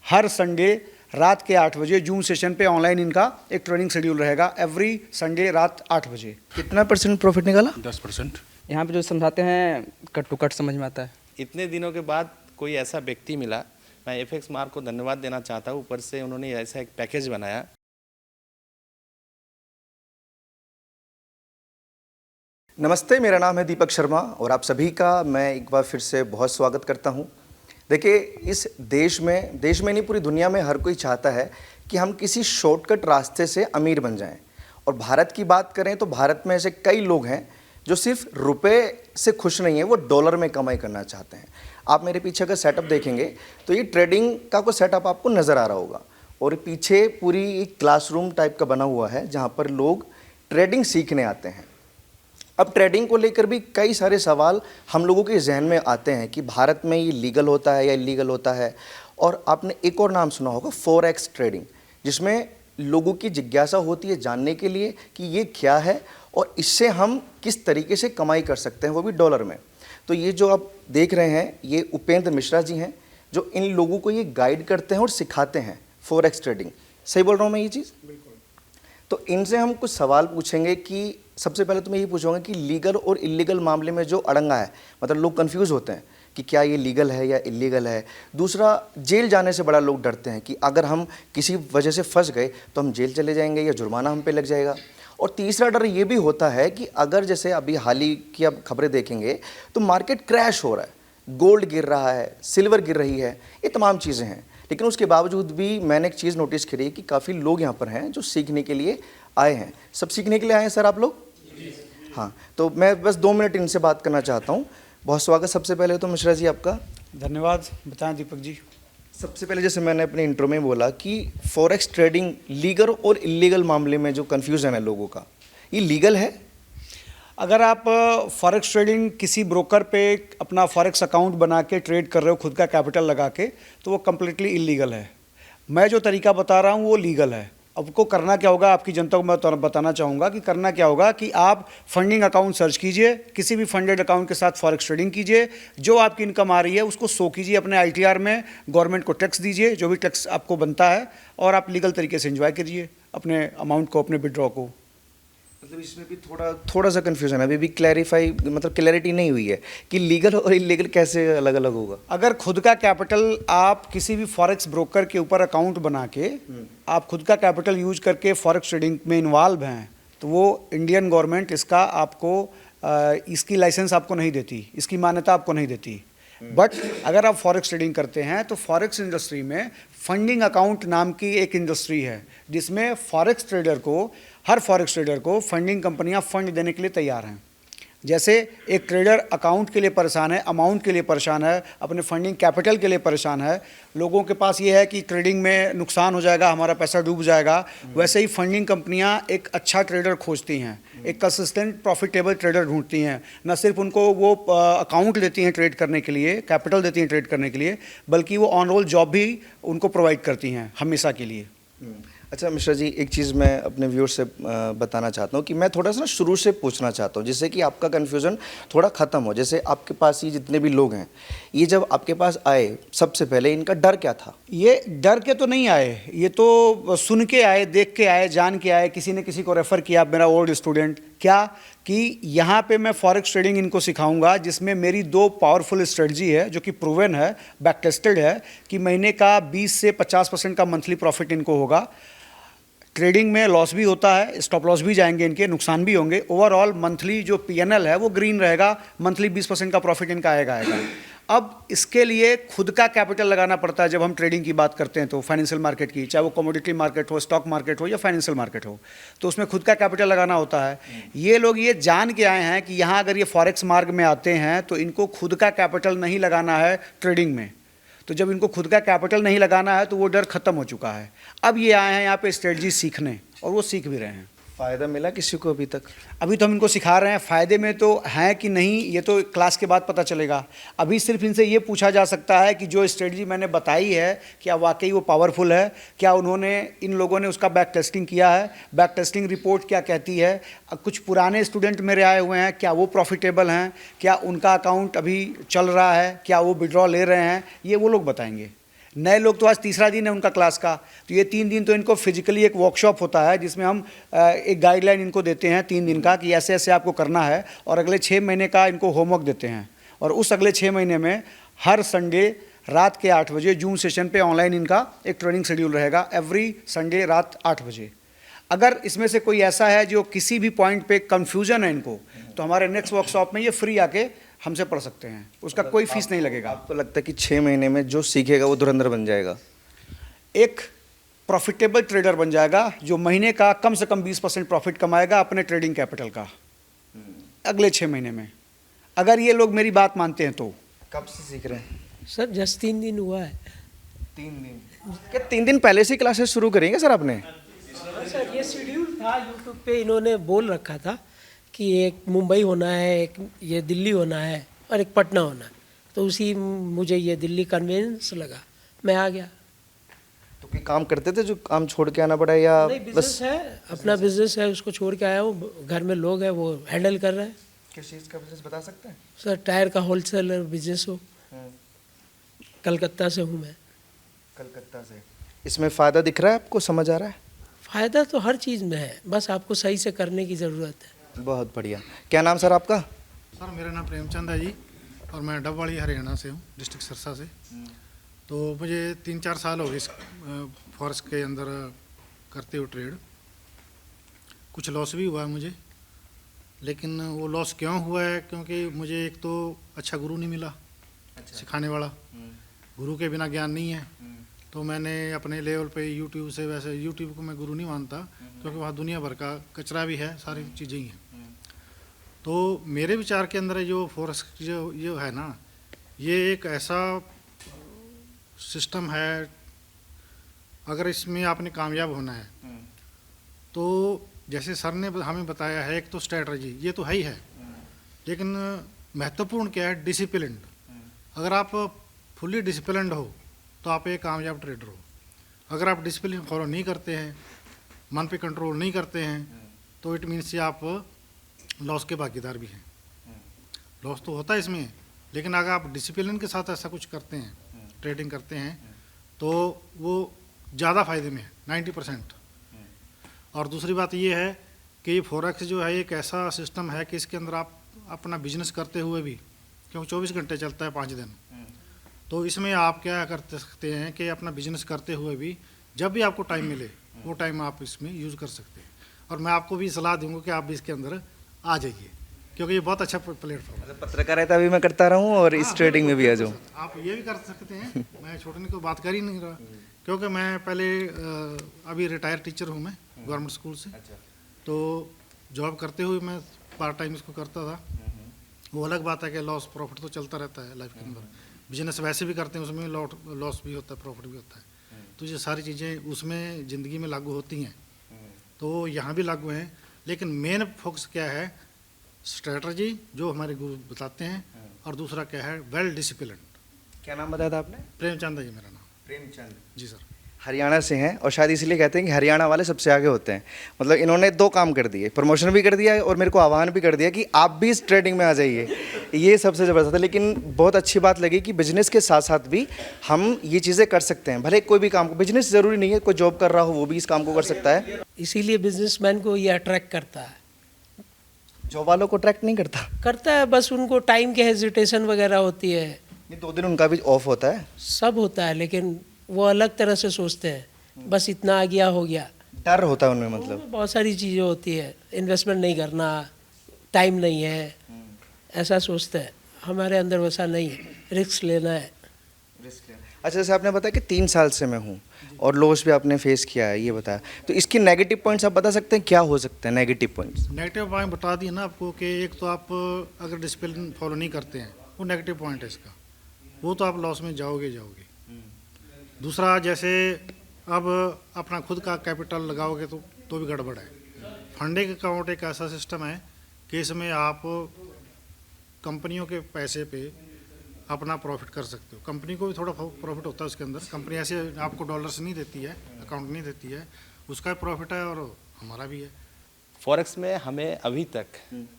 हर Sunday रात के 8 बजे जूम सेशन पे ऑनलाइन इनका एक ट्रेनिंग शेड्यूल रहेगा, एवरी संडे रात 8 बजे। कितना % प्रॉफिट निकाला? 10%। यहाँ पे जो समझाते हैं कट टू कट समझ में आता है। इतने दिनों के बाद कोई ऐसा व्यक्ति मिला, मैं एफएक्स मार्क को धन्यवाद देना चाहता हूँ। ऊपर से उन्होंने ऐसा एक पैकेज बनाया। नमस्ते, मेरा नाम है दीपक शर्मा और आप सभी का मैं एक बार फिर से बहुत स्वागत करता हूं। देखिए, इस देश में नहीं पूरी दुनिया में हर कोई चाहता है कि हम किसी शॉर्टकट रास्ते से अमीर बन जाएं। और भारत की बात करें तो भारत में ऐसे कई लोग हैं जो सिर्फ रुपए से खुश नहीं है, वो डॉलर में कमाई करना चाहते हैं। आप मेरे पीछे का सेटअप देखेंगे तो ये ट्रेडिंग का कोई सेटअप आपको नज़र आ रहा होगा और पीछे पूरी एक क्लासरूम टाइप का बना हुआ है जहाँ पर लोग ट्रेडिंग सीखने आते हैं। अब ट्रेडिंग को लेकर भी कई सारे सवाल हम लोगों के जहन में आते हैं कि भारत में ये लीगल होता है या इलीगल होता है। और आपने एक और नाम सुना होगा, फॉरेक्स ट्रेडिंग, जिसमें लोगों की जिज्ञासा होती है जानने के लिए कि ये क्या है और इससे हम किस तरीके से कमाई कर सकते हैं, वो भी डॉलर में। तो ये जो आप देख रहे हैं, ये उपेंद्र मिश्रा जी हैं जो इन लोगों को ये गाइड करते हैं और सिखाते हैं फॉरेक्स ट्रेडिंग। सही बोल रहा हूँ मैं ये चीज़? बिल्कुल। तो इनसे हम कुछ सवाल पूछेंगे कि सबसे पहले तो मैं ये पूछूंगा कि लीगल और इलीगल मामले में जो अड़ंगा है, मतलब लोग कंफ्यूज होते हैं कि क्या ये लीगल है या इलीगल है। दूसरा, जेल जाने से बड़ा लोग डरते हैं कि अगर हम किसी वजह से फंस गए तो हम जेल चले जाएंगे या जुर्माना हम पे लग जाएगा। और तीसरा डर ये भी होता है कि अगर जैसे अभी हाल ही की अब खबरें देखेंगे तो मार्केट क्रैश हो रहा है, गोल्ड गिर रहा है, सिल्वर गिर रही है, ये तमाम चीज़ें हैं। लेकिन उसके बावजूद भी मैंने एक चीज़ नोटिस करी है कि काफ़ी लोग यहाँ पर हैं जो सीखने के लिए आए हैं। सब सीखने के लिए आए हैं सर आप लोग? हाँ, तो मैं बस 2 मिनट इनसे बात करना चाहता हूँ। बहुत स्वागत सबसे पहले तो मिश्रा जी आपका। धन्यवाद। बताएं दीपक जी। सबसे पहले जैसे मैंने अपने इंट्रो में बोला कि फॉरेक्स ट्रेडिंग लीगल और इलीगल मामले में जो कन्फ्यूजन है लोगों का, ये लीगल है? अगर आप फॉरेक्स ट्रेडिंग किसी ब्रोकर पे अपना फॉरेक्स अकाउंट बना के ट्रेड कर रहे हो खुद का कैपिटल लगा के, तो वो कम्प्लीटली इलीगल है। मैं जो तरीका बता रहा हूँ वो लीगल है। आपको करना क्या होगा, आपकी जनता को मैं बताना चाहूँगा कि करना क्या होगा कि आप फंडिंग अकाउंट सर्च कीजिए, किसी भी फंडेड अकाउंट के साथ फॉरेक्स ट्रेडिंग कीजिए, जो आपकी इनकम आ रही है उसको शो कीजिए अपने आईटीआर में, गवर्नमेंट को टैक्स दीजिए, जो भी टैक्स आपको बनता है, और आप लीगल तरीके से एंजॉय करिए अपने अमाउंट को, अपने विड्रॉ को। मतलब इसमें भी थोड़ा सा कन्फ्यूजन है, अभी भी क्लैरिटी नहीं हुई है कि लीगल और इलीगल कैसे अलग अलग होगा। अगर खुद का कैपिटल आप किसी भी फॉरेक्स ब्रोकर के ऊपर अकाउंट बना के आप खुद का कैपिटल यूज करके फॉरेक्स ट्रेडिंग में इन्वॉल्व हैं, तो वो इंडियन गवर्नमेंट इसका आपको इसकी लाइसेंस आपको नहीं देती, इसकी मान्यता आपको नहीं देती। बट अगर आप फॉरेक्स ट्रेडिंग करते हैं तो फॉरेक्स इंडस्ट्री में फंडिंग अकाउंट नाम की एक इंडस्ट्री है जिसमें हर फॉरेक्स ट्रेडर को फंडिंग कंपनियां फंड देने के लिए तैयार हैं। जैसे एक ट्रेडर अकाउंट के लिए परेशान है, अमाउंट के लिए परेशान है, अपने फंडिंग कैपिटल के लिए परेशान है, लोगों के पास ये है कि ट्रेडिंग में नुकसान हो जाएगा, हमारा पैसा डूब जाएगा, वैसे ही फंडिंग कंपनियां एक अच्छा ट्रेडर खोजती हैं, एक कंसिस्टेंट प्रॉफिटेबल ट्रेडर ढूंढती हैं। न सिर्फ उनको वो अकाउंट देती हैं ट्रेड करने के लिए, कैपिटल देती हैं ट्रेड करने के लिए, बल्कि वो ऑन रोल जॉब भी उनको प्रोवाइड करती हैं हमेशा के लिए। अच्छा मिश्रा जी, एक चीज़ मैं अपने व्यूअर्स से बताना चाहता हूँ कि मैं थोड़ा सा ना शुरू से पूछना चाहता हूँ जिससे कि आपका कन्फ्यूज़न थोड़ा ख़त्म हो। जैसे आपके पास ये जितने भी लोग हैं, ये जब आपके पास आए सबसे पहले इनका डर क्या था? ये डर के तो नहीं आए, ये तो सुन के आए, देख के आए, जान के आए, किसी ने किसी को रेफ़र किया, मेरा ओल्ड स्टूडेंट, क्या कि यहाँ पे मैं फॉरेक्स ट्रेडिंग इनको सिखाऊंगा जिसमें मेरी 2 पावरफुल स्ट्रेटजी है जो कि प्रूवन है, बैक टेस्टेड है कि महीने का 20 से 50% का मंथली प्रॉफिट इनको होगा। ट्रेडिंग में लॉस भी होता है, स्टॉप लॉस भी जाएंगे इनके, नुकसान भी होंगे। ओवरऑल मंथली जो पीएनएल है वो ग्रीन रहेगा, मंथली 20% का प्रॉफिट इनका आएगा। अब इसके लिए खुद का कैपिटल लगाना पड़ता है। जब हम ट्रेडिंग की बात करते हैं तो फाइनेंशियल मार्केट की, चाहे वो कमोडिटी मार्केट हो, स्टॉक मार्केट हो या फाइनेंशियल मार्केट हो, तो उसमें खुद का कैपिटल लगाना होता है। ये लोग ये जान के आए हैं कि यहाँ अगर ये फॉरेक्स मार्क में आते हैं तो इनको खुद का कैपिटल नहीं लगाना है ट्रेडिंग में। तो जब इनको खुद का कैपिटल नहीं लगाना है तो वो डर खत्म हो चुका है। अब ये आए हैं यहाँ पे स्ट्रेटजी सीखने और वो सीख भी रहे हैं। फ़ायदा मिला किसी को अभी तक? अभी तो हम इनको सिखा रहे हैं, फ़ायदे में तो हैं कि नहीं ये तो क्लास के बाद पता चलेगा। अभी सिर्फ इनसे ये पूछा जा सकता है कि जो स्ट्रेटजी मैंने बताई है क्या वाकई वो पावरफुल है, क्या उन्होंने इन लोगों ने उसका बैक टेस्टिंग किया है, बैक टेस्टिंग रिपोर्ट क्या कहती है, कुछ पुराने स्टूडेंट मेरे आए हुए हैं क्या वो प्रॉफिटेबल हैं, क्या उनका अकाउंट अभी चल रहा है, क्या वो विड्रॉ ले रहे हैं, ये वो लोग बताएंगे। नए लोग तो आज तीसरा दिन है उनका क्लास का, तो ये 3 दिन तो इनको फिजिकली एक वर्कशॉप होता है जिसमें हम एक गाइडलाइन इनको देते हैं 3 दिन का कि ऐसे ऐसे आपको करना है, और अगले 6 महीने का इनको होमवर्क देते हैं। और उस अगले 6 महीने में हर संडे रात के 8 बजे जूम सेशन पे ऑनलाइन इनका एक ट्रेनिंग शेड्यूल रहेगा, एवरी संडे रात 8 बजे। अगर इसमें से कोई ऐसा है जो किसी भी पॉइंट पे कंफ्यूजन है इनको, तो हमारे नेक्स्ट वर्कशॉप में ये फ्री आके हमसे पढ़ सकते हैं, उसका कोई फीस नहीं लगेगा। आपको लगता है कि 6 महीने में जो सीखेगा वो धुरंधर बन जाएगा? एक प्रॉफिटेबल ट्रेडर बन जाएगा जो महीने का कम से कम 20% प्रॉफिट कमाएगा अपने ट्रेडिंग कैपिटल का अगले 6 महीने में, अगर ये लोग मेरी बात मानते हैं तो। कब से सीख रहे हैं? सर जस्ट 3 दिन हुआ है। 3 दिन? क्या 3 दिन पहले से क्लासेस शुरू करेंगे सर आपने? सर ये शेड्यूल था, यूट्यूब पे इन्होंने बोल रखा था कि एक मुंबई होना है, एक ये दिल्ली होना है और एक पटना होना है, तो उसी मुझे ये दिल्ली कन्वेंस लगा, मैं आ गया। तो कोई काम करते थे जो काम छोड़ के आना पड़ा, या नहीं, बिजनेस है, अपना बिजनेस है, उसको छोड़ के आया हूँ, घर में लोग हैं वो हैंडल कर रहे हैं। किस चीज़ का बिजनेस बता सकते हैं? सर टायर का होलसेलर बिजनेस हो, कलकत्ता से हूँ मैं। कलकत्ता से। इसमें फ़ायदा दिख रहा है आपको, समझ आ रहा है? फ़ायदा तो हर चीज़ में है, बस आपको सही से करने की ज़रूरत है। बहुत बढ़िया। क्या नाम सर आपका? सर मेरा नाम प्रेमचंद है जी, और मैं डबवाड़ी हरियाणा से हूँ, डिस्ट्रिक्ट सिरसा से। तो मुझे 3-4 साल हो गए इस फॉरेक्स के अंदर करते हुए ट्रेड। कुछ लॉस भी हुआ है मुझे, लेकिन वो लॉस क्यों हुआ है, क्योंकि मुझे एक तो अच्छा गुरु नहीं मिला, सिखाने वाला। गुरु के बिना ज्ञान नहीं है। तो मैंने अपने लेवल पे यूट्यूब से, वैसे यूट्यूब को मैं गुरु नहीं मानता क्योंकि वहाँ दुनिया भर का कचरा भी है, सारी चीज़ें ही हैं। तो मेरे विचार के अंदर जो फॉरेक्स जो है ना, ये एक ऐसा सिस्टम है, अगर इसमें आपने कामयाब होना है तो जैसे सर ने हमें बताया है, एक तो स्ट्रैटेजी ये तो है ही है, लेकिन महत्वपूर्ण क्या है, डिसिप्लिन। अगर आप फुली डिसिप्लिन्ड हो तो आप एक कामयाब ट्रेडर हो। अगर आप डिसिप्लिन फॉलो नहीं करते हैं, मन पे कंट्रोल नहीं करते हैं, तो इट मीन्स आप लॉस के भागीदार भी हैं। लॉस तो होता है इसमें, लेकिन अगर आप डिसिप्लिन के साथ ऐसा कुछ करते हैं, ट्रेडिंग करते हैं, तो वो ज़्यादा फायदे में है, 90%। और दूसरी बात ये है कि ये फॉरेक्स जो है एक ऐसा सिस्टम है कि इसके अंदर आप अपना बिजनेस करते हुए भी, क्योंकि 24 घंटे चलता है 5 दिन, तो इसमें आप क्या कर सकते हैं कि अपना बिजनेस करते हुए भी जब भी आपको टाइम मिले वो टाइम आप इसमें यूज़ कर सकते हैं। और मैं आपको भी सलाह दूंगा कि आप भी इसके अंदर आ जाइए, क्योंकि ये बहुत अच्छा प्लेटफॉर्म है। पत्रकारिता भी मैं करता रहूँ और इस ट्रेडिंग में भी आ जाऊँ। आप ये भी कर सकते हैं, मैं छोड़ने को बात कर ही नहीं रहा, क्योंकि मैं पहले अभी रिटायर टीचर हूँ मैं गवर्नमेंट स्कूल से। तो जॉब करते हुए मैं पार्ट टाइम इसको करता था। वो अलग बात है कि लॉस प्रॉफिट तो चलता रहता है लाइफ के अंदर, बिजनेस वैसे भी करते हैं उसमें लॉस भी होता है, प्रॉफिट भी होता है। तो ये सारी चीज़ें उसमें ज़िंदगी में लागू होती हैं, तो यहाँ भी लागू हैं। लेकिन मेन फोकस क्या है, स्ट्रेटजी जो हमारे गुरु बताते हैं, और दूसरा क्या है, वेल डिसिप्लिन। क्या नाम बताया था आपने? प्रेमचंद है जी मेरा नाम। प्रेमचंद जी सर। हरियाणा से हैं, और शायद इसलिए कहते हैं कि हरियाणा वाले सबसे आगे होते हैं। मतलब इन्होंने 2 काम कर दिए, प्रमोशन भी कर दिया और मेरे को आह्वान भी कर दिया कि आप भी इस ट्रेडिंग में आ जाइए। ये सबसे ज़बरदस्त है। लेकिन बहुत अच्छी बात लगी कि बिजनेस के साथ साथ भी हम ये चीज़ें कर सकते हैं। भले कोई भी काम को, बिजनेस ज़रूरी नहीं है, कोई जॉब कर रहा हो वो भी इस काम को कर सकता है। इसीलिए बिजनेसमैन को ये अट्रैक्ट करता है। जॉब वालों को अट्रैक्ट नहीं करता है, बस उनको टाइम की हेजिटेशन वगैरह होती है, नहीं, 2 दिन उनका भी ऑफ होता है, सब होता है, लेकिन वो अलग तरह से सोचते हैं, बस इतना आ गया हो गया। डर होता है उनमें। मतलब बहुत सारी चीज़ें होती है, इन्वेस्टमेंट नहीं करना, टाइम नहीं है, ऐसा सोचते हैं। हमारे अंदर वैसा नहीं है, रिस्क लेना है। अच्छा, जैसे आपने बताया कि 3 साल से मैं हूँ और लॉस भी आपने फेस किया है, ये बताया, तो इसकी नेगेटिव पॉइंट्स आप बता सकते हैं, क्या हो सकते हैं नेगेटिव पॉइंट्स? नेगेटिव पॉइंट बता दिए ना आपको कि एक तो आप अगर डिसिप्लिन फॉलो नहीं करते हैं, वो नेगेटिव पॉइंट है इसका, वो तो आप लॉस में जाओगे। दूसरा, जैसे अब अपना खुद का कैपिटल लगाओगे तो भी गड़बड़ है। फंडिंग अकाउंट एक ऐसा सिस्टम है कि इसमें आप कंपनियों के पैसे पे अपना प्रॉफिट कर सकते हो। कंपनी को भी थोड़ा प्रॉफिट होता है उसके अंदर, कंपनी ऐसे आपको डॉलर्स नहीं देती है, अकाउंट नहीं देती है, उसका प्रॉफिट है और हमारा भी है। फॉरेक्स में हमें अभी तक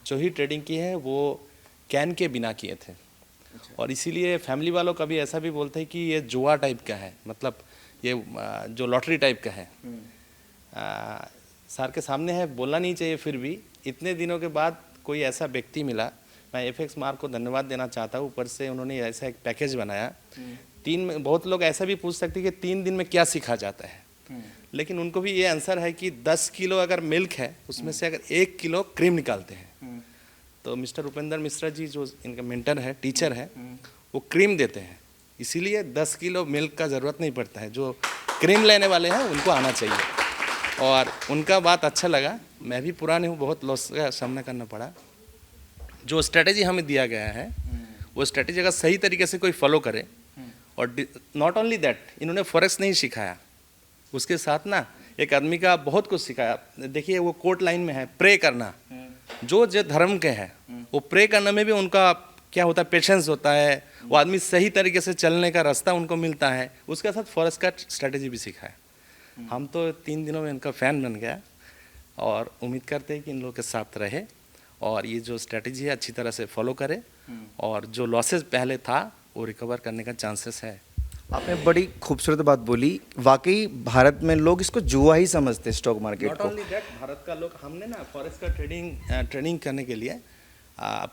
जो ही ट्रेडिंग की है वो कैन के बिना किए थे। और इसीलिए फैमिली वालों कभी ऐसा भी बोलते हैं कि ये जुआ टाइप का है, मतलब ये जो लॉटरी टाइप का है। सर के सामने है, बोलना नहीं चाहिए, फिर भी इतने दिनों के बाद कोई ऐसा व्यक्ति मिला। मैं एफएक्स मार्क को धन्यवाद देना चाहता हूँ। ऊपर से उन्होंने ऐसा एक पैकेज बनाया। बहुत लोग ऐसा भी पूछ सकते हैं कि 3 दिन में क्या सीखा जाता है, लेकिन उनको भी ये आंसर है कि 10 किलो अगर मिल्क है उसमें से अगर 1 किलो क्रीम निकालते हैं, तो मिस्टर उपेंद्र मिश्रा जी जो इनका मेंटर है, टीचर है, वो क्रीम देते हैं। इसीलिए 10 किलो मिल्क का ज़रूरत नहीं पड़ता है। जो क्रीम लेने वाले हैं उनको आना चाहिए, और उनका बात अच्छा लगा। मैं भी पुराने हूँ, बहुत लॉस का सामना करना पड़ा। जो स्ट्रेटेजी हमें दिया गया है वो स्ट्रेटेजी अगर सही तरीके से कोई फॉलो करे, और नॉट ओनली दैट, इन्होंने फॉरेक्स नहीं सिखाया, उसके साथ ना एक आदमी का बहुत कुछ सिखाया। देखिए वो कोर्ट लाइन में है, प्रे करना, जो धर्म के हैं वो प्रे करने में भी उनका क्या होता है, पेशेंस होता है। वो आदमी सही तरीके से चलने का रास्ता उनको मिलता है। उसके साथ फॉरेक्स का स्ट्रेटेजी भी सिखाया। हम तो 3 दिनों में इनका फ़ैन बन गया, और उम्मीद करते हैं कि इन लोगों के साथ रहे और ये जो स्ट्रेटेजी है अच्छी तरह से फॉलो करे, और जो लॉसेस पहले था वो रिकवर करने का चांसेस है। आपने बड़ी खूबसूरत बात बोली। वाकई भारत में लोग इसको जुआ ही समझते हैं, स्टॉक मार्केट नॉट को। ओनली दैट, भारत का लोग, हमने ना फॉरेक्स का ट्रेडिंग करने के लिए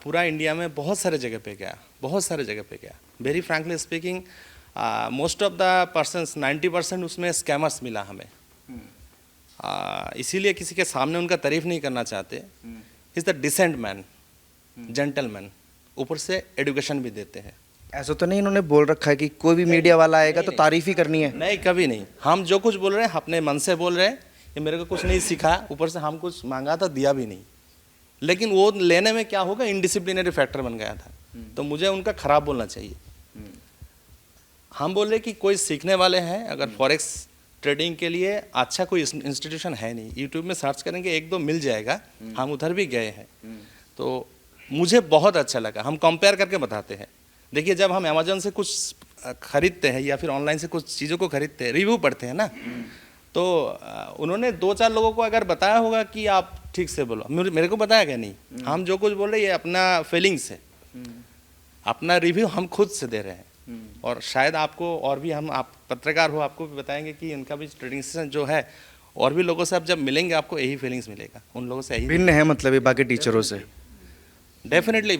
पूरा इंडिया में बहुत सारे जगह पे गया। Very frankly speaking, most of the persons 90% उसमें स्कैमर्स मिला हमें। इसीलिए किसी के सामने उनका तारीफ नहीं करना चाहते। Is the decent man, gentleman, ऊपर से एजुकेशन भी देते हैं। ऐसा तो नहीं इन्होंने बोल रखा है कि कोई भी मीडिया वाला आएगा तो तारीफ ही करनी है? नहीं, कभी नहीं। हम जो कुछ बोल रहे हैं अपने मन से बोल रहे हैं। ये मेरे को कुछ नहीं सिखा, ऊपर से हम कुछ मांगा था, दिया भी नहीं। लेकिन वो लेने में क्या होगा, इनडिसिप्लिनरी फैक्टर बन गया था, तो मुझे उनका खराब बोलना चाहिए। हम बोल रहे कि कोई सीखने वाले हैं, अगर फॉरेक्स ट्रेडिंग के लिए अच्छा कोई इंस्टीट्यूशन है नहीं, यूट्यूब में सर्च करेंगे 1-2 मिल जाएगा। हम उधर भी गए हैं, तो मुझे बहुत अच्छा लगा। हम कंपेयर करके बताते हैं। देखिए, जब हम अमेजोन से कुछ खरीदते हैं या फिर ऑनलाइन से कुछ चीज़ों को खरीदते हैं, रिव्यू पढ़ते हैं ना, तो उन्होंने 2-4 लोगों को अगर बताया होगा कि आप ठीक से बोलो, मेरे को बताया क्या नहीं। हम जो कुछ बोल रहे हैं ये अपना फीलिंग्स है, अपना रिव्यू हम खुद से दे रहे हैं। और शायद आपको और भी, आप पत्रकार हो, आपको भी बताएंगे कि इनका भी ट्रेडिंग सेशन जो है, और भी लोगों से आप जब मिलेंगे आपको यही फीलिंग्स मिलेगा, उन लोगों से यही भिन्न है मतलब ये बाकी टीचरों से। डेफिनेटली।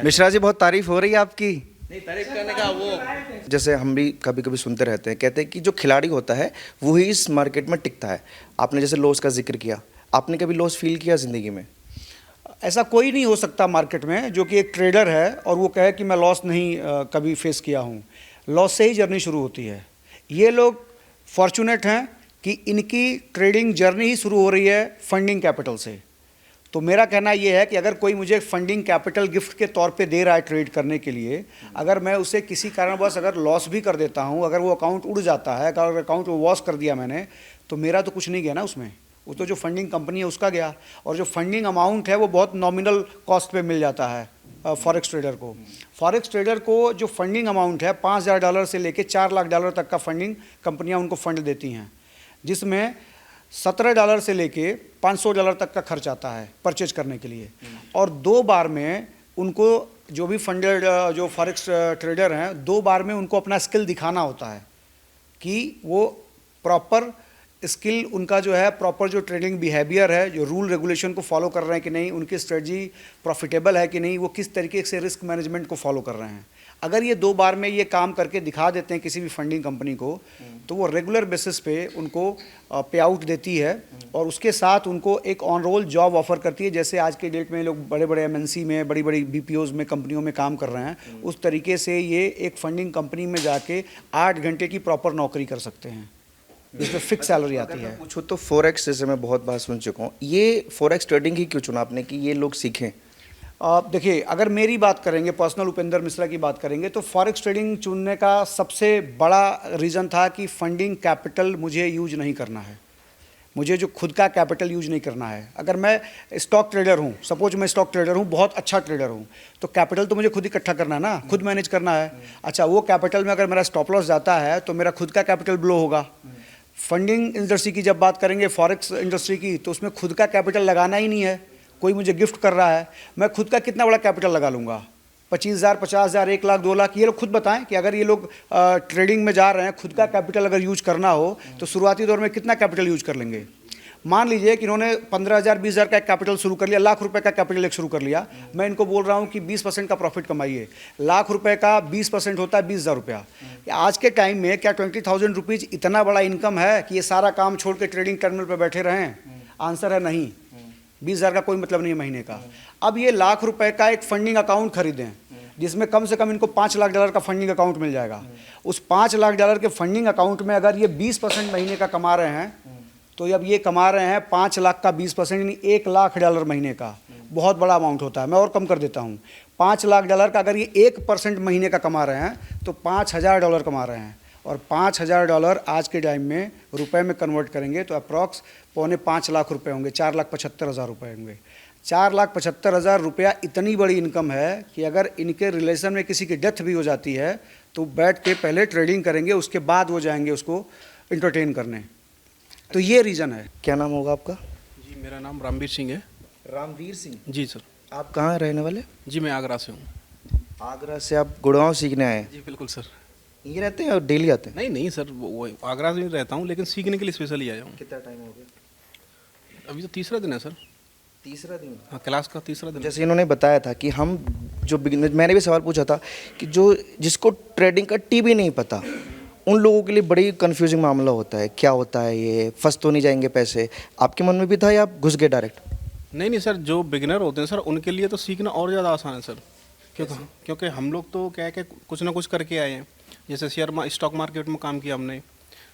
मिश्रा जी, बहुत तारीफ हो रही है आपकी। नहीं, तारीफ करने का वो, जैसे हम भी कभी कभी सुनते रहते हैं, कहते हैं कि जो खिलाड़ी होता है वो ही इस मार्केट में टिकता है। आपने जैसे लॉस का जिक्र किया, आपने कभी लॉस फील किया ज़िंदगी में? ऐसा कोई नहीं हो सकता मार्केट में जो कि एक ट्रेडर है और वो कहे कि मैं लॉस नहीं कभी फेस किया हूँ। लॉस से ही जर्नी शुरू होती है। ये लोग फॉर्चुनेट हैं कि इनकी ट्रेडिंग जर्नी ही शुरू हो रही है फंडिंग कैपिटल से। तो मेरा कहना ये है कि अगर कोई मुझे फंडिंग कैपिटल गिफ्ट के तौर पे दे रहा है ट्रेड करने के लिए, अगर मैं उसे किसी कारणवश अगर लॉस भी कर देता हूँ, अगर वो अकाउंट उड़ जाता है, अगर अकाउंट वो वॉश कर दिया मैंने, तो मेरा तो कुछ नहीं गया ना उसमें। वो तो जो फंडिंग कंपनी है उसका गया, और जो फंडिंग अमाउंट है वो बहुत नॉमिनल कॉस्ट पे मिल जाता है फॉरेक्स ट्रेडर को। फॉरेक्स ट्रेडर को जो फंडिंग अमाउंट है $5,000 से लेके $4 लाख तक का फंडिंग कंपनियां उनको फंड देती हैं, जिसमें $17 से लेके $500 तक का खर्च आता है परचेज करने के लिए। और 2 बार में उनको जो भी फंडेड जो फॉरेक्स ट्रेडर हैं, 2 बार में उनको अपना स्किल दिखाना होता है कि वो प्रॉपर स्किल, उनका जो है प्रॉपर जो ट्रेडिंग बिहेवियर है, जो रूल रेगुलेशन को फॉलो कर रहे हैं कि नहीं, उनकी स्ट्रेटजी प्रॉफिटेबल है कि नहीं, वो किस तरीके से रिस्क मैनेजमेंट को फॉलो कर रहे हैं। अगर ये 2 बार में ये काम करके दिखा देते हैं किसी भी फंडिंग कंपनी को, तो वो रेगुलर बेसिस पे उनको पे आउट देती है, और उसके साथ उनको एक ऑन रोल जॉब ऑफर करती है। जैसे आज के डेट में लोग बड़े बड़े MNC में, बड़ी बड़ी BPOs में, कंपनियों में काम कर रहे हैं, उस तरीके से ये एक फंडिंग कंपनी में जाके 8 घंटे की प्रॉपर नौकरी कर सकते हैं, जिसमें फिक्स सैलरी आती है। पूछो तो फॉरेक्स, जैसे मैं बहुत बार सुन चुका हूँ, ये फॉरेक्स ट्रेडिंग ही क्यों चुना आपने कि ये लोग सीखें? देखिए, अगर मेरी बात करेंगे, पर्सनल उपेंद्र मिश्रा की बात करेंगे, तो फॉरेक्स ट्रेडिंग चुनने का सबसे बड़ा रीज़न था कि फंडिंग कैपिटल मुझे यूज नहीं करना है। मुझे जो खुद का कैपिटल यूज नहीं करना है। अगर मैं स्टॉक ट्रेडर हूँ, सपोज मैं स्टॉक ट्रेडर हूँ, बहुत अच्छा ट्रेडर हूँ, तो कैपिटल तो मुझे खुद इकट्ठा करना है ना, खुद मैनेज करना है। अच्छा, वो कैपिटल में अगर मेरा स्टॉप लॉस जाता है तो मेरा खुद का कैपिटल ब्लो होगा। फंडिंग इंडस्ट्री की जब बात करेंगे, फॉरेक्स इंडस्ट्री की, तो उसमें खुद का कैपिटल लगाना ही नहीं है। कोई मुझे गिफ्ट कर रहा है, मैं खुद का कितना बड़ा कैपिटल लगा लूँगा, 25,000, 50,000, 1 लाख, 2 लाख, ये लोग खुद बताएं कि अगर ये लोग ट्रेडिंग में जा रहे हैं, खुद का कैपिटल अगर यूज करना हो तो शुरुआती दौर में कितना कैपिटल यूज कर लेंगे। मान लीजिए कि इन्होंने 15,000, 20,000 का एक कैपिटल शुरू कर लिया, लाख रुपए का कैपिटल एक शुरू कर लिया। मैं इनको बोल रहा हूं कि 20% का प्रॉफिट कमाइए। लाख रुपए का 20% होता है 20,000 रुपया। आज के टाइम में क्या 20,000 रुपीज़ इतना बड़ा इनकम है कि ये सारा काम छोड़ के ट्रेडिंग टर्मिनल पर बैठे रहें? आंसर है नहीं। 20,000 का कोई मतलब नहीं है महीने का। अब ये लाख रुपए का एक फंडिंग अकाउंट खरीदें जिसमें कम से कम इनको $5 लाख का फंडिंग अकाउंट मिल जाएगा। उस $5 लाख के फंडिंग अकाउंट में अगर ये 20% महीने का कमा रहे हैं तो अब ये कमा रहे हैं 5 लाख का 20%, यानी $1 लाख महीने का। बहुत बड़ा अमाउंट होता है। मैं और कम कर देता हूँ, $5 लाख का अगर ये 1% महीने का कमा रहे हैं तो $5,000 कमा रहे हैं। और $5,000 आज के टाइम में रुपए में कन्वर्ट करेंगे तो अप्रॉक्स 4.5 लाख रुपए होंगे, 4,75,000 रुपये होंगे। 4,75,000 रुपया इतनी बड़ी इनकम है कि अगर इनके रिलेशन में किसी की डेथ भी हो जाती है तो बैठ के पहले ट्रेडिंग करेंगे, उसके बाद वो जाएंगे उसको इंटरटेन करने। तो ये रीज़न है। क्या नाम होगा आपका? जी मेरा नाम रामवीर सिंह है। रामवीर सिंह जी सर। आप कहाँ रहने वाले? जी मैं आगरा से हूँ। आगरा से आप गुड़गांव सीखने आए हैं? जी बिल्कुल सर। ये रहते हैं और डेली आते हैं? नहीं नहीं सर, वो आगरा से रहता हूँ लेकिन सीखने के लिए स्पेशली आया हूँ। कितना टाइम हो गया? अभी तो तीसरा दिन है सर। तीसरा दिन। हाँ, क्लास का तीसरा दिन। जैसे इन्होंने बताया था कि हम जो बिगिनर, मैंने भी सवाल पूछा था कि जो जिसको ट्रेडिंग का टी भी नहीं पता उन लोगों के लिए बड़ी कंफ्यूजिंग मामला होता है। क्या होता है ये, फंस तो नहीं जाएंगे पैसे? आपके मन में भी था या आप घुस गए डायरेक्ट? नहीं नहीं सर, जो बिगिनर होते हैं सर उनके लिए तो सीखना और ज़्यादा आसान है सर। क्योंकि हम लोग तो क्या है कि कुछ ना कुछ करके आए हैं। जैसे स्टॉक मार्केट में काम किया हमने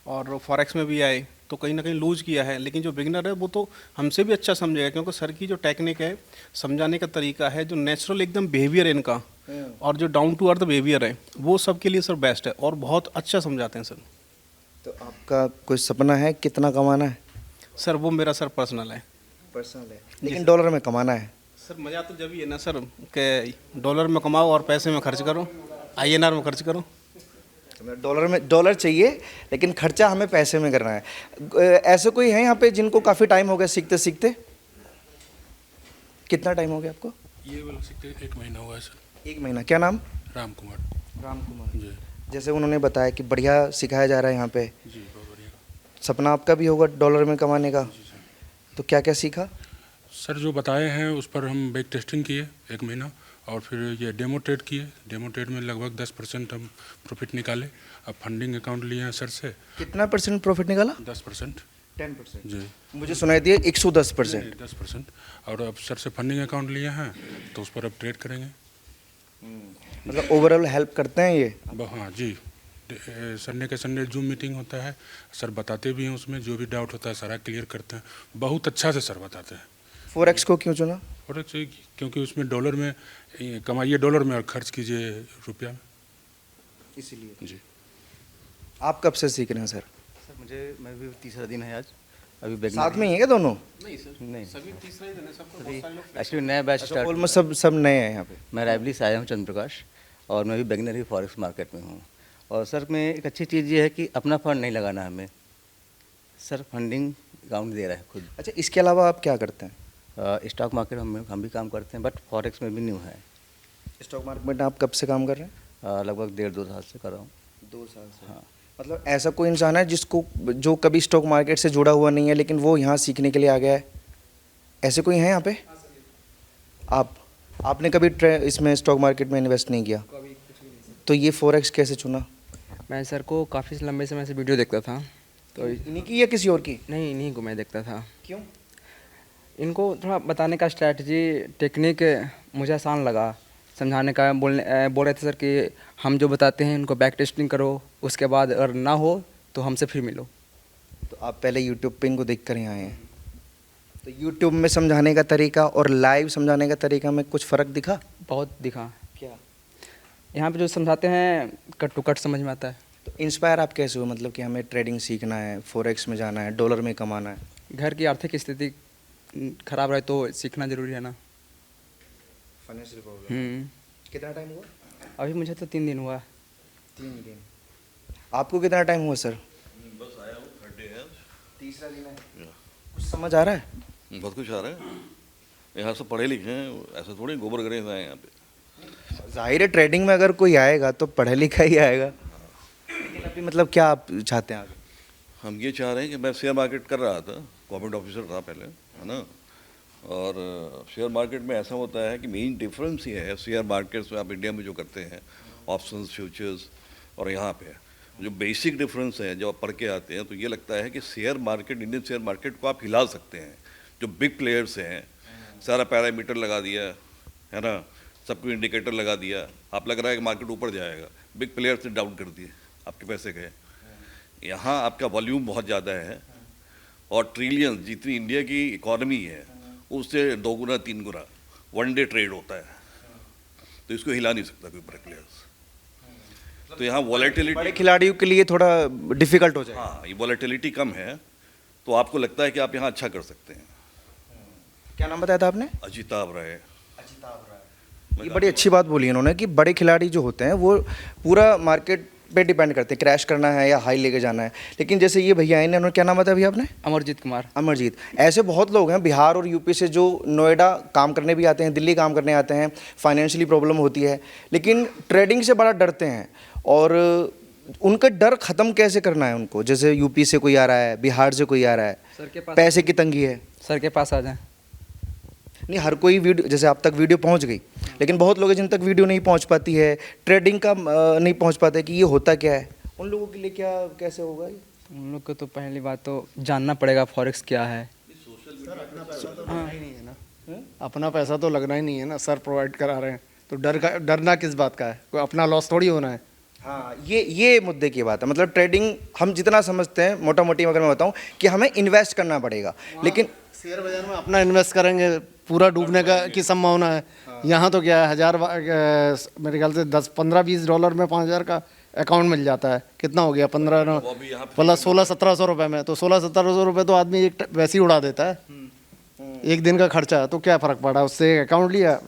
और फॉरेक्स में भी आए तो कहीं ना कहीं लूज किया है। लेकिन जो बिगिनर है वो तो हमसे भी अच्छा समझेगा, क्योंकि सर की जो टेक्निक है, समझाने का तरीका है, जो नेचुरल एकदम बिहेवियर है इनका और जो डाउन टू अर्थ बिहेवियर है, वो सबके लिए सर बेस्ट है और बहुत अच्छा समझाते हैं सर। तो आपका कोई सपना है कितना कमाना है? सर वो मेरा सर पर्सनल है। पर्सनल है, लेकिन डॉलर में कमाना है। सर मज़ा तो जब ही है ना सर कि डॉलर में कमाओ और पैसे में खर्च करो, INR में खर्च करो। डॉलर चाहिए लेकिन खर्चा हमें पैसे में करना है। ऐसे कोई है यहाँ पे जिनको काफ़ी टाइम हो गया सीखते सीखते? कितना टाइम हो गया आपको? ये वाला सीखते 1 महीना हुआ है सर। 1 महीना। क्या नाम? राम कुमार जी। जैसे उन्होंने बताया कि बढ़िया सिखाया जा रहा है यहाँ पे। जी बहुत बढ़िया। सपना आपका भी होगा डॉलर में कमाने का? तो क्या क्या सीखा? सर जो बताए हैं उस पर हम बैक टेस्टिंग किए 1 महीना और फिर ये डेमो ट्रेड किए। डेमो ट्रेड में लगभग 10% हम प्रॉफिट निकाले। अब फंडिंग अकाउंट लिए हैं सर से। कितना % प्रॉफिट निकाला? 10%। 10%? जी। मुझे सुनाई दिया 110%। 10%। और अब सर से फंडिंग अकाउंट लिए हैं तो उस पर अब ट्रेड करेंगे। मतलब ओवरऑल हेल्प करते हैं ये? हाँ जी। संडे के संडे जूम मीटिंग होता है, सर बताते भी हैं, उसमें जो भी डाउट होता है सारा क्लियर करते हैं। बहुत अच्छा से सर बताते हैं। फॉरेक्स को क्यों चुना? फॉरेक्स क्योंकि उसमें डॉलर में कमाइए डॉलर में और खर्च कीजिए रुपया में, इसीलिए। जी। आप कब से सीख रहे हैं सर? मैं भी तीसरा दिन है आज। अभी साथ में ही है क्या दोनों? नहीं, सभी तीसरा ही दिन है सबको। बहुत सारे लोग एक्चुअली नया बैच स्टार्ट। ऑलमोस्ट सब नए हैं यहाँ पे। मैं रायबली से आया हूँ, चंद्र प्रकाश, और मैं भी बिगिनर ही फॉरेक्स मार्केट में हूँ। और सर में एक अच्छी चीज़ ये है कि अपना फंड नहीं लगाना हमें, सर फंडिंग अकाउंट दे रहा है खुद। अच्छा, इसके अलावा आप क्या करते हैं? स्टॉक मार्केट हम भी काम करते हैं, बट फॉरेक्स में भी न्यू है। स्टॉक मार्केट में आप कब से काम कर रहे हैं? लगभग 1.5-2 साल से कर रहा हूँ। 2 साल से। हाँ। मतलब ऐसा कोई इंसान है जो कभी स्टॉक मार्केट से जुड़ा हुआ नहीं है लेकिन वो यहाँ सीखने के लिए आ गया है? ऐसे कोई है यहाँ पे? आपने कभी इसमें स्टॉक मार्केट में इन्वेस्ट नहीं किया? तो ये फॉरेक्स कैसे चुना? मैं सर को काफ़ी लंबे समय से वीडियो देखता था। तो इन्हीं की या किसी और की? नहीं, इन्हीं को मैं देखता था। क्यों? इनको थोड़ा बताने का स्ट्रैटेजी टेक्निक मुझे आसान लगा समझाने का। बोल रहे थे सर कि हम जो बताते हैं उनको बैक टेस्टिंग करो, उसके बाद अगर ना हो तो हमसे फिर मिलो। तो आप पहले यूट्यूब पे इनको देख कर ही आए हैं। तो यूट्यूब में समझाने का तरीका और लाइव समझाने का तरीका में कुछ फ़र्क दिखा? बहुत दिखा। क्या? यहाँ पे जो समझाते हैं कट टू कट समझ में आता है। तो इंस्पायर आप कैसे हुए, मतलब कि हमें ट्रेडिंग सीखना है, फॉरेक्स में जाना है, डॉलर में कमाना है? घर की आर्थिक स्थिति खराब रहे तो सीखना ज़रूरी है ना। Financial problem. कितना टाइम हुआ? अभी मुझे तो 3 दिन हुआ। 3 दिन। आपको कितना टाइम हुआ सर? बस आया हूँ, 3rd डे है। तीसरा दिन है। कुछ समझ आ रहा है? बहुत कुछ आ रहा है। यहाँ सब पढ़े लिखे हैं, ऐसे थोड़ी गोबर गरे हैं यहाँ पे। जाहिर है ट्रेडिंग में अगर कोई आएगा तो पढ़ा लिखा ही आएगा, लेकिन अभी मतलब क्या आप चाहते हैं आगे? हम ये चाह रहे हैं कि मैं शेयर मार्केट कर रहा था, गवर्नमेंट ऑफिसर था पहले, है ना। और शेयर मार्केट में ऐसा होता है कि मेन डिफरेंस ये है शेयर मार्केट्स में आप इंडिया में जो करते हैं ऑप्शंस, फ्यूचर्स, और यहाँ पे जो बेसिक डिफरेंस है जब आप पढ़ के आते हैं तो ये लगता है कि share market, Indian share market को आप हिला सकते हैं। जो बिग प्लेयर्स हैं, सारा पैरामीटर लगा दिया है ना, सब कुछ इंडिकेटर लगा दिया, आप लग रहा है कि मार्केट ऊपर जाएगा, बिग प्लेयर्स ने डाउन कर दिए, आपके पैसे गए। यहाँ आपका वॉल्यूम बहुत ज़्यादा है और ट्रिलियन जितनी इंडिया की इकोनॉमी है उससे 2 गुना 3 गुना वन डे ट्रेड होता है, तो इसको हिला नहीं सकता कोई बड़े प्लेयर्स। तो यहाँ वॉलेटिलिटी बड़े खिलाड़ियों के लिए थोड़ा डिफिकल्ट हो जाएगा। हाँ, ये वॉलेटिलिटी कम है तो आपको लगता है कि आप यहाँ अच्छा कर सकते हैं। क्या नाम बताया था आपने? अजिताभ राय। ये बड़ी अच्छी बात बोली इन्होंने कि बड़े खिलाड़ी जो होते हैं वो पूरा मार्केट पे डिपेंड करते हैं, क्रैश करना है या हाई लेके जाना है। लेकिन जैसे ये भैया आए इन्होंने, क्या नाम बताया भैया आपने? अमरजीत कुमार। अमरजीत। ऐसे बहुत लोग हैं बिहार और यूपी से जो नोएडा काम करने भी आते हैं, दिल्ली काम करने आते हैं, फाइनेंशियली प्रॉब्लम होती है, लेकिन ट्रेडिंग से बड़ा डरते हैं। और उनका डर ख़त्म कैसे करना है उनको? जैसे यूपी से कोई आ रहा है, बिहार से कोई आ रहा है, सर के पास पैसे की तंगी है। सर के पास आ जाएं। नहीं, हर कोई वीडियो, जैसे आप तक वीडियो पहुंच गई, लेकिन बहुत लोग हैं जिन तक वीडियो नहीं पहुंच पाती है, ट्रेडिंग का नहीं पहुंच पाते कि ये होता क्या है, उन लोगों के लिए क्या कैसे होगा ये? उन लोग को तो पहली बात तो जानना पड़ेगा फॉरेक्स क्या है। अपना पैसा तो लगना ही नहीं है ना, सर प्रोवाइड करा रहे हैं तो डरना किस बात का है? कोई अपना लॉस थोड़ी होना है। हाँ, ये मुद्दे की बात है। मतलब ट्रेडिंग हम जितना समझते हैं, मोटा मोटी अगर मैं बताऊं कि हमें इन्वेस्ट करना पड़ेगा, लेकिन शेयर बाजार में अपना इन्वेस्ट करेंगे पूरा डूबने का की संभावना है। यहाँ तो क्या है, मेरे ख्याल से 10-15-20 डॉलर में 5,000 का अकाउंट मिल जाता है। कितना हो गया? 15 प्लस 16-1700 रुपये में, तो 16-1700 रुपये तो आदमी एक वैसे ही उड़ा देता है एक दिन का खर्चा। तो क्या फ़र्क पड़ा, उससे अकाउंट लिया,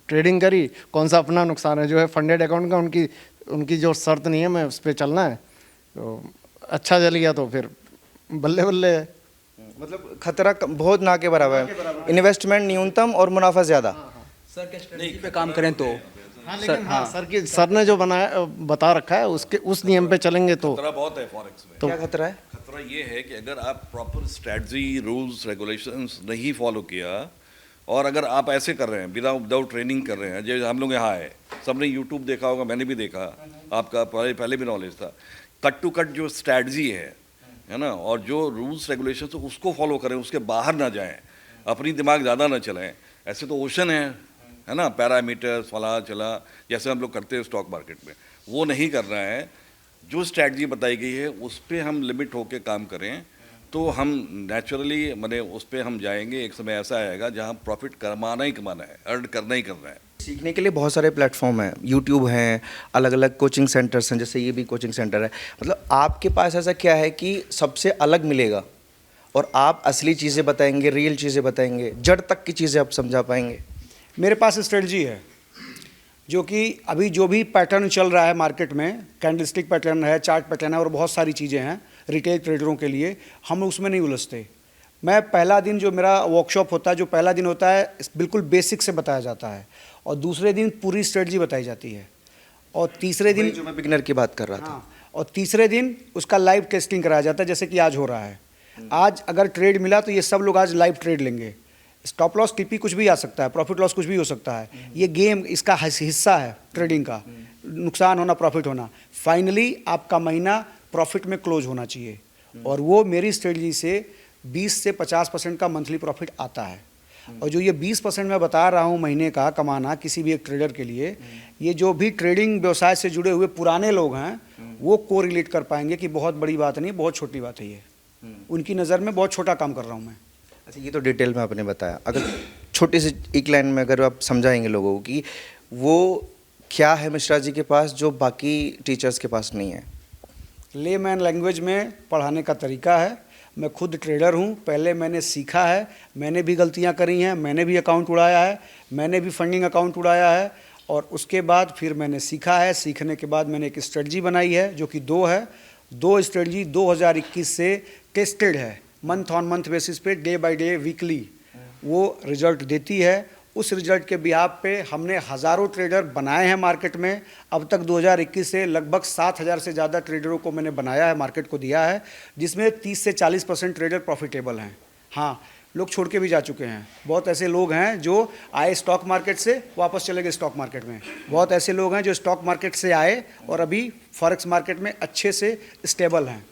ट्रेडिंग करी, कौन सा अपना नुकसान है? जो है फंडेड अकाउंट का उनकी जो शर्त नहीं है, मैं उस पर चलना है, तो अच्छा चल गया तो फिर बल्ले बल्ले है। मतलब खतरा बहुत ना के बराबर है, इन्वेस्टमेंट न्यूनतम और मुनाफा ज़्यादा। सर के स्ट्रेटजी पे काम करें तो सर ने जो बता रखा है उसके उस नियम पे चलेंगे तो खतरा बहुत है फॉरेक्स में। तो क्या खतरा है? खतरा ये है कि अगर आप प्रॉपर स्ट्रेटजी, रूल्स, रेगुलेशंस नहीं फॉलो किया और अगर आप ऐसे कर रहे हैं विदाउट ट्रेनिंग कर रहे हैं, जैसे हम लोग यहाँ आए, सबने यूट्यूब देखा होगा, मैंने भी देखा, आपका पहले भी नॉलेज था, कट टू कट जो स्ट्रेटजी है ना, और जो रूल्स रेगुलेशंस उसको फॉलो करें, उसके बाहर ना जाएं, अपनी दिमाग ज़्यादा ना चलाएं। ऐसे तो ओशन है ना, पैरामीटर्स फला चला जैसे हम लोग करते हैं स्टॉक मार्केट में, वो नहीं करना है। जो स्ट्रैटेजी बताई गई है उस पर हम लिमिट होकर काम करें तो हम नेचुरली माने उस पर हम जाएंगे। एक समय ऐसा आएगा जहां प्रॉफिट कमाना ही कमाना है, अर्न करना ही करना है। सीखने के लिए बहुत सारे प्लेटफॉर्म हैं, यूट्यूब हैं, अलग अलग कोचिंग सेंटर्स हैं, जैसे ये भी कोचिंग सेंटर है। मतलब आपके पास ऐसा क्या है कि सबसे अलग मिलेगा और आप असली चीज़ें बताएंगे, रियल चीज़ें बताएंगे, जड़ तक की चीज़ें आप समझा पाएंगे? मेरे पास स्ट्रेटजी है जो कि अभी जो भी पैटर्न चल रहा है मार्केट में, कैंडलस्टिक पैटर्न है, चार्ट पैटर्न है और बहुत सारी चीज़ें हैं रिटेल ट्रेडरों के लिए, हम उसमें नहीं उलझते। मैं पहला दिन जो मेरा वर्कशॉप होता है, जो पहला दिन होता है बिल्कुल बेसिक से बताया जाता है और दूसरे दिन पूरी स्ट्रेटजी बताई जाती है और तीसरे दिन जो मैं बिगिनर की बात कर रहा था, और तीसरे दिन उसका लाइव टेस्टिंग कराया जाता है, जैसे कि आज हो रहा है। आज अगर ट्रेड मिला तो ये सब लोग आज लाइव ट्रेड लेंगे। स्टॉप लॉस टीपी कुछ भी आ सकता है, प्रॉफिट लॉस कुछ भी हो सकता है, ये गेम इसका हिस्सा है ट्रेडिंग का, नुकसान होना प्रॉफिट होना। फाइनली आपका महीना प्रॉफिट में क्लोज होना चाहिए और वो मेरी स्ट्रेटजी से 20 से 50% का मंथली प्रॉफिट आता है। और जो ये 20% मैं बता रहा हूँ महीने का कमाना किसी भी एक ट्रेडर के लिए, ये जो भी ट्रेडिंग व्यवसाय से जुड़े हुए पुराने लोग हैं वो को रिलेट कर पाएंगे कि बहुत बड़ी बात नहीं, बहुत छोटी बात है ये। उनकी नज़र में बहुत छोटा काम कर रहा हूँ मैं। अच्छा, ये तो डिटेल में आपने बताया। अगर छोटे से एक लाइन में अगर आप समझाएंगे लोगों को कि वो क्या है मिश्रा जी के पास जो बाकी टीचर्स के पास नहीं है? लेमैन लैंग्वेज में पढ़ाने का तरीका है। मैं खुद ट्रेडर हूँ, पहले मैंने सीखा है, मैंने भी गलतियाँ करी हैं, मैंने भी अकाउंट उड़ाया है, मैंने भी फंडिंग अकाउंट उड़ाया है और उसके बाद फिर मैंने सीखा है। सीखने के बाद मैंने एक स्ट्रेटजी बनाई है जो कि 2 है। 2 स्ट्रेटजी 2021 से टेस्टेड है, मंथ ऑन मंथ बेसिस पे, डे बाय डे, वीकली वो रिजल्ट देती है उस रिजल्ट के बिहाफ पे हमने हज़ारों ट्रेडर बनाए हैं मार्केट में। अब तक 2021 से लगभग 7,000 से ज़्यादा ट्रेडरों को मैंने बनाया है, मार्केट को दिया है, जिसमें 30 से 40% ट्रेडर प्रॉफिटेबल हैं। हाँ, लोग छोड़ के भी जा चुके हैं। बहुत ऐसे लोग हैं जो आए स्टॉक मार्केट से, वापस चले गए स्टॉक मार्केट में। बहुत ऐसे लोग हैं जो स्टॉक मार्केट से आए और अभी फॉरेक्स मार्केट में अच्छे से स्टेबल हैं।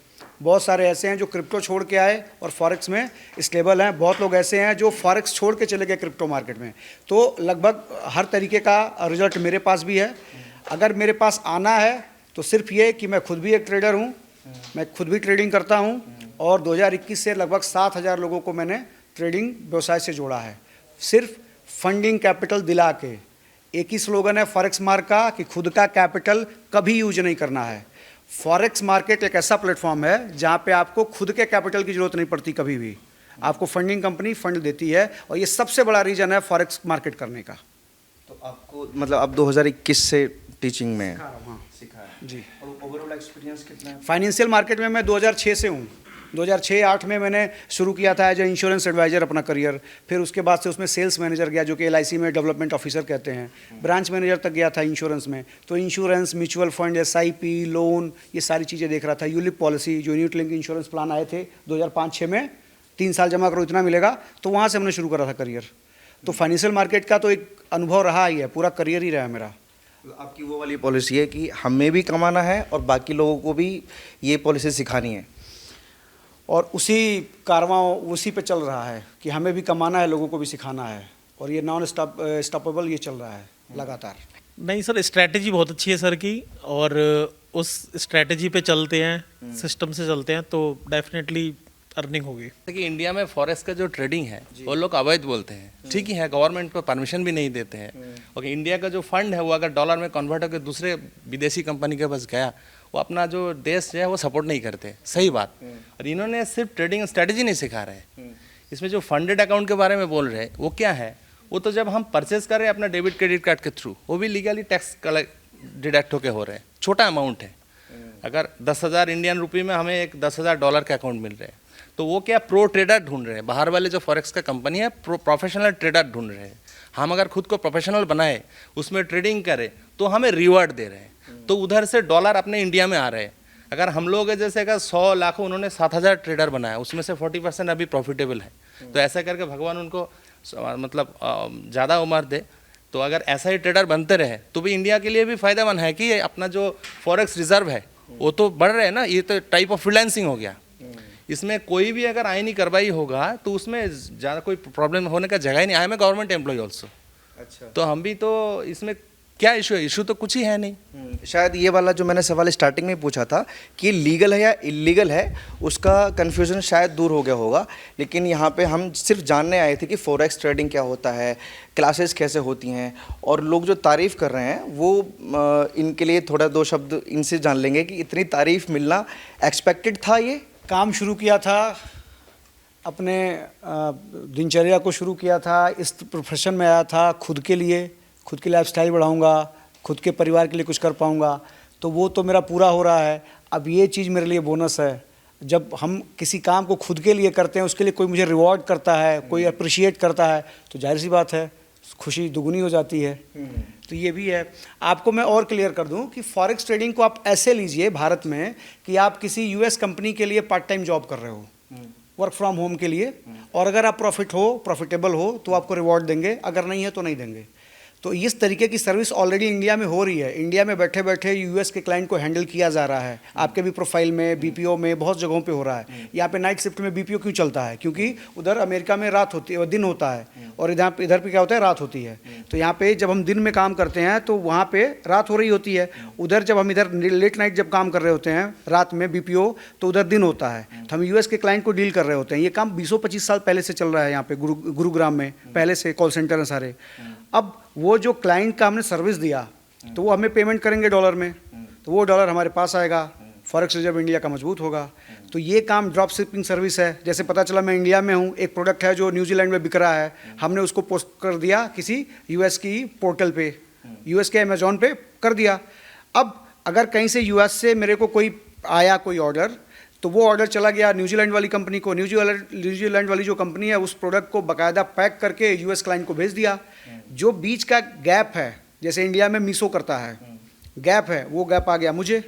बहुत सारे ऐसे हैं जो क्रिप्टो छोड़ के आए और फॉरेक्स में स्टेबल हैं। बहुत लोग ऐसे हैं जो फॉरेक्स छोड़ के चले गए क्रिप्टो मार्केट में। तो लगभग हर तरीके का रिजल्ट मेरे पास भी है। अगर मेरे पास आना है तो सिर्फ ये कि मैं खुद भी एक ट्रेडर हूँ, मैं खुद भी ट्रेडिंग करता हूँ और 2021 से लगभग 7,000 लोगों को मैंने ट्रेडिंग व्यवसाय से जोड़ा है, सिर्फ फंडिंग कैपिटल दिला के। एक ही स्लोगन है फॉरेक्स मार्क का कि खुद का कैपिटल कभी यूज नहीं करना है। फॉरेक्स मार्केट एक ऐसा प्लेटफॉर्म है जहाँ पे आपको खुद के कैपिटल की ज़रूरत नहीं पड़ती कभी भी। आपको फंडिंग कंपनी फंड देती है और ये सबसे बड़ा रीज़न है फॉरेक्स मार्केट करने का। तो आपको मतलब आप 2021 से टीचिंग में सिखा है जी। और ओवरऑल एक्सपीरियंस कितना है? फाइनेंशियल मार्केट में मैं 2006 से हूँ। 2006-08 में मैंने शुरू किया था एज ए इंश्योरेंस एडवाइज़र अपना करियर। फिर उसके बाद से उसमें सेल्स मैनेजर गया, जो कि LIC में डेवलपमेंट ऑफिसर कहते हैं। ब्रांच मैनेजर तक गया था इंश्योरेंस में। तो insurance, mutual fund, SIP, loan, ये सारी चीज़ें देख रहा था। यूलिप पॉलिसी, जो यूनिट लिंक इंश्योरेंस प्लान आए थे 2005-06 में, 3 साल जमा करो इतना मिलेगा, तो वहाँ से हमने शुरू करा था करियर। तो फाइनेंशियल मार्केट का तो एक अनुभव रहा ही है, पूरा करियर ही रहा है मेरा। आपकी वो वाली पॉलिसी है कि हमें भी कमाना है और बाकी लोगों को भी ये पॉलिसी सिखानी है, और उसी कारवां उसी पे चल रहा है कि हमें भी कमाना है, लोगों को भी सिखाना है, और ये नॉन स्टॉपेबल ये चल रहा है लगातार। नहीं सर, स्ट्रैटेजी बहुत अच्छी है सर की, और उस स्ट्रैटेजी पे चलते हैं, सिस्टम से चलते हैं तो डेफिनेटली अर्निंग होगी। कि इंडिया में फॉरेक्स का जो ट्रेडिंग है वो लोग अवैध बोलते हैं, ठीक ही है, गवर्नमेंट को परमिशन भी नहीं देते हैं। और इंडिया का जो फंड है वो अगर डॉलर में कन्वर्ट होकर दूसरे विदेशी कंपनी के पास गया, वो अपना जो देश है वो सपोर्ट नहीं करते, सही बात। और इन्होंने सिर्फ ट्रेडिंग स्ट्रैटेजी नहीं सिखा रहे, इसमें जो फंडेड अकाउंट के बारे में बोल रहे हैं वो क्या है, वो तो जब हम परचेज कर रहे हैं अपना डेबिट क्रेडिट कार्ड के थ्रू, वो भी लीगली टैक्स डिडक्ट होके हो रहे हैं। छोटा अमाउंट है, अगर 10,000 इंडियन रुपये में हमें एक 10,000 डॉलर के अकाउंट मिल रहे हैं, तो वो क्या प्रो ट्रेडर ढूंढ रहे हैं। बाहर वाले जो फॉरेक्स का कंपनी है प्रोफेशनल ट्रेडर ढूंढ रहे हैं। हम अगर खुद को प्रोफेशनल बनाए, उसमें ट्रेडिंग करें, तो हमें रिवार्ड दे रहे हैं, तो उधर से डॉलर अपने इंडिया में आ रहे हैं। अगर हम लोग जैसे अगर 100 लाखों उन्होंने 7,000 ट्रेडर बनाया, उसमें से 40% अभी प्रॉफिटेबल है, तो ऐसा करके भगवान उनको मतलब ज़्यादा उम्र दे। तो अगर ऐसा ही ट्रेडर बनते रहे तो भी इंडिया के लिए भी फ़ायदेमंद है कि अपना जो फॉरेक्स रिजर्व है वो तो बढ़ रहे हैं ना। ये तो टाइप ऑफ फ्रीलांसिंग हो गया, इसमें कोई भी अगर आईनी कार्रवाई होगा तो उसमें ज़्यादा कोई प्रॉब्लम होने का जगह ही नहीं। I am a government employ also, अच्छा, तो हम भी तो इसमें क्या इशू है? इशू तो कुछ ही है नहीं। शायद ये वाला जो मैंने सवाल स्टार्टिंग में पूछा था कि लीगल है या इलीगल है, उसका कन्फ्यूज़न शायद दूर हो गया होगा। लेकिन यहाँ पे हम सिर्फ जानने आए थे कि फॉरेक्स ट्रेडिंग क्या होता है, क्लासेस कैसे होती हैं, और लोग जो तारीफ़ कर रहे हैं वो इनके लिए थोड़ा 2 शब्द इनसे जान लेंगे कि इतनी तारीफ़ मिलना एक्सपेक्टेड था। ये काम शुरू किया था, अपने दिनचर्या को शुरू किया था, इस प्रोफेशन में आया था खुद के लिए, खुद की लाइफस्टाइल बढ़ाऊंगा, खुद के परिवार के लिए कुछ कर पाऊंगा, तो वो तो मेरा पूरा हो रहा है। अब ये चीज़ मेरे लिए बोनस है। जब हम किसी काम को खुद के लिए करते हैं, उसके लिए कोई मुझे रिवॉर्ड करता है, कोई अप्रिशिएट करता है, तो जाहिर सी बात है खुशी दुगनी हो जाती है। तो ये भी है। आपको मैं और क्लियर कर दूं कि फॉरेक्स ट्रेडिंग को आप ऐसे लीजिए भारत में कि आप किसी US कंपनी के लिए पार्ट टाइम जॉब कर रहे हो, वर्क फ्रॉम होम के लिए, और अगर आप प्रॉफिटेबल हो तो आपको रिवॉर्ड देंगे, अगर नहीं है तो नहीं देंगे। तो इस तरीके की सर्विस ऑलरेडी इंडिया में हो रही है। इंडिया में बैठे बैठे US के क्लाइंट को हैंडल किया जा रहा है। आपके भी प्रोफाइल में, BPO में, बहुत जगहों पे हो रहा है। यहाँ पे नाइट शिफ्ट में BPO क्यों चलता है? क्योंकि उधर अमेरिका में रात होती है, दिन होता है, और इधर पे क्या होता है, रात होती है। तो यहाँ पे जब हम दिन में काम करते हैं तो वहाँ पे रात हो रही होती है। उधर जब हम इधर लेट नाइट जब काम कर रहे होते हैं रात में BPO, तो उधर दिन होता है। तो हम US के क्लाइंट को डील कर रहे होते हैं। ये काम 20-25 साल पहले से चल रहा है यहाँ पे गुरुग्राम में, पहले से कॉल सेंटर हैं सारे। अब वो जो क्लाइंट का हमने सर्विस दिया, तो वो हमें पेमेंट करेंगे डॉलर में, तो वो डॉलर हमारे पास आएगा, फॉरेक्स रिजर्व इंडिया का मजबूत होगा। तो ये काम ड्रॉप शिपिंग सर्विस है। जैसे पता चला मैं इंडिया में हूँ, एक प्रोडक्ट है जो न्यूजीलैंड में बिक रहा है, हमने उसको पोस्ट कर दिया किसी US की पोर्टल पे, US के अमेजोन पे कर दिया। अब अगर कहीं से US से मेरे को कोई आया कोई ऑर्डर, तो वो ऑर्डर चला गया न्यूजीलैंड वाली कंपनी को। न्यूजीलैंड वाली जो कंपनी है उस प्रोडक्ट को बाकायदा पैक करके यूएस क्लाइंट को भेज दिया। जो बीच का गैप है, जैसे इंडिया में मीशो करता है, गैप है, वो गैप आ गया मुझे,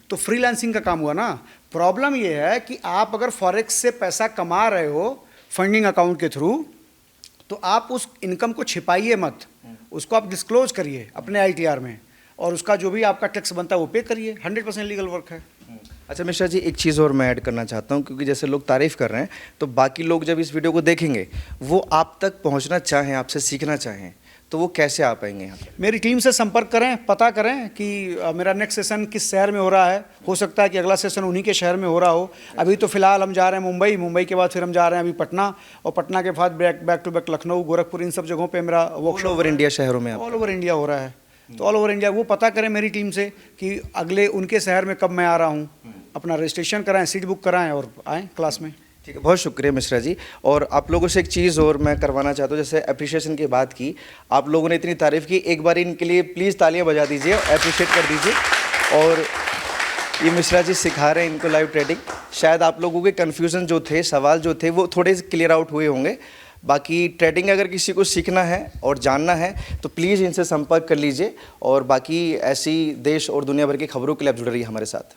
तो फ्रीलांसिंग का काम हुआ ना। प्रॉब्लम ये है कि आप अगर फॉरेक्स से पैसा कमा रहे हो फंडिंग अकाउंट के थ्रू, तो आप उस इनकम को छिपाइए मत, उसको आप डिस्क्लोज करिए अपने आईटीआर में, और उसका जो भी आपका टैक्स बनता है वो पे करिए। 100% लीगल वर्क है। अच्छा मिश्रा जी, एक चीज़ और मैं ऐड करना चाहता हूँ, क्योंकि जैसे लोग तारीफ़ कर रहे हैं तो बाकी लोग जब इस वीडियो को देखेंगे वो आप तक पहुँचना चाहें, आपसे सीखना चाहें, तो वो कैसे आ पाएंगे यहाँ पे? मेरी टीम से संपर्क करें, पता करें कि मेरा नेक्स्ट सेशन किस शहर में हो रहा है। हो सकता है कि अगला सेशन उन्हीं के शहर में हो रहा हो। अभी तो फिलहाल हम जा रहे हैं मुंबई, मुंबई के बाद फिर हम जा रहे हैं अभी पटना, और पटना के बाद back to back Lucknow, Gorakhpur, इन सब जगहों पे मेरा वर्कशॉप ओवर इंडिया शहरों में ऑल ओवर इंडिया हो रहा है। तो ऑल ओवर इंडिया वो पता करें मेरी टीम से कि अगले उनके शहर में कब मैं आ रहा हूँ, अपना रजिस्ट्रेशन कराएं, सीट बुक कराएं और आएँ क्लास में। ठीक है, बहुत शुक्रिया मिश्रा जी। और आप लोगों से एक चीज़ और मैं करवाना चाहता हूँ, जैसे अप्रिशिएशन की बात की, आप लोगों ने इतनी तारीफ़ की, एक बार इनके लिए प्लीज़ तालियां बजा दीजिए, अप्रिशिएट कर दीजिए। और ये मिश्रा जी सिखा रहे हैं इनको लाइव ट्रेडिंग। शायद आप लोगों के कन्फ्यूज़न जो थे, सवाल जो थे, वो थोड़े क्लियर आउट हुए होंगे। बाकी ट्रेडिंग अगर किसी को सीखना है और जानना है तो प्लीज़ इनसे संपर्क कर लीजिए, और बाकी ऐसी देश और दुनिया भर की खबरों के लिए आप जुड़े रहिए हमारे साथ।